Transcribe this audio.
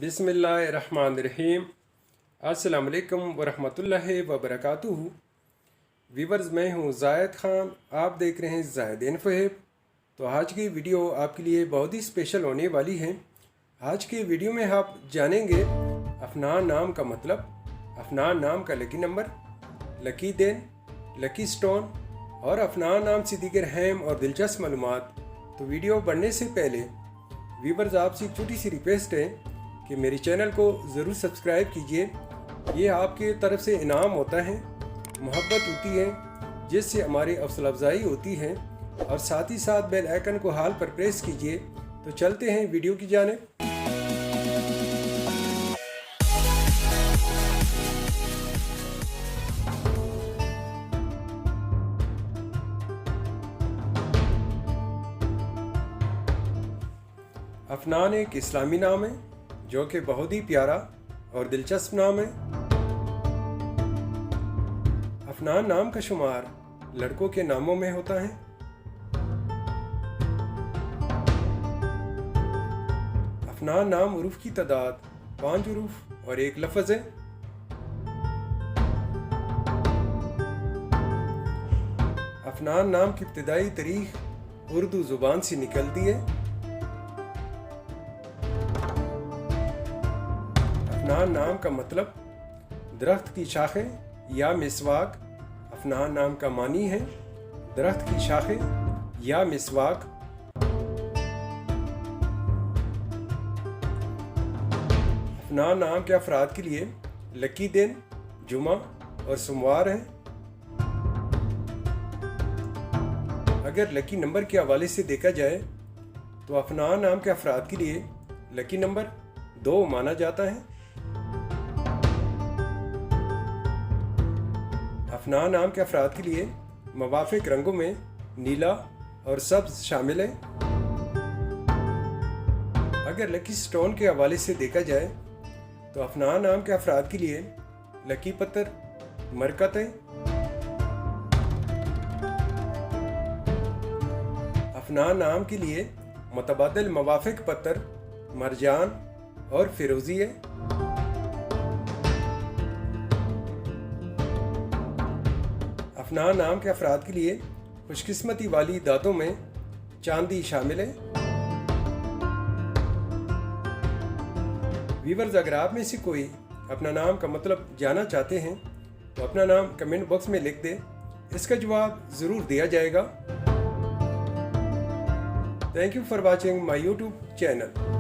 बिस्मिल्लाहिर्रहमानिर्रहीम। अस्सलाम वालेकुम वरहमतुल्लाहि वबरकातुहू। वीवर्स, मैं हूँ जायद ख़ान, आप देख रहे हैं जायद इन्फो। तो आज की वीडियो आपके लिए बहुत ही स्पेशल होने वाली है। आज की वीडियो में आप जानेंगे अफनान नाम का मतलब, अफनान नाम का लकी नंबर, लकी दिन, लकी स्टोन और अफनान नाम से दीगर अहम और दिलचस्प मालूमात। तो वीडियो बढ़ने से पहले वीवर्स, आपसे एक छोटी सी रिक्वेस्ट है कि मेरे चैनल को ज़रूर सब्सक्राइब कीजिए। ये आपके तरफ से इनाम होता है, मोहब्बत होती है, जिससे हमारी हौसला अफजाई होती है। और साथ ही साथ बेल आइकन को हाल पर प्रेस कीजिए। तो चलते हैं वीडियो की जानिब। अफनान एक इस्लामी नाम है जो कि बहुत ही प्यारा और दिलचस्प नाम है। अफनान नाम का शुमार लड़कों के नामों में होता है। अफनान नाम उरूफ की तादाद 5 उरूफ और 1 लफ्ज़ है। अफनान नाम की इब्तिदाई तारीख उर्दू ज़ुबान से निकलती है। अफनान नाम का मतलब दरख्त की शाखें या मिसवाक। अफनान नाम का मानी है दरख्त की शाखें या मिसवाक। अफनान नाम के अफराद के लिए लकी दिन जुमा और सोमवार है। अगर लकी नंबर के हवाले से देखा जाए तो अफनान नाम के अफराद के लिए लकी नंबर 2 माना जाता है। अफनान नाम के अफराद के लिए मुवाफिक रंगों में नीला और सब्ज शामिल है। अगर लकी स्टोन के हवाले से देखा जाए तो अफनान नाम के अफराद के लिए लकी पत्थर मरकत है। अफनान नाम के लिए मुतबादिल मुवाफिक पत्थर मरजान और फिरोजी है। अफनान नाम के अफराद के लिए खुशकिस्मती वाली दातों में चांदी शामिल है। वीवर्स, अगर आप में से कोई अपना नाम का मतलब जानना चाहते हैं तो अपना नाम कमेंट बॉक्स में लिख दें, इसका जवाब ज़रूर दिया जाएगा। Thank you for watching my YouTube channel.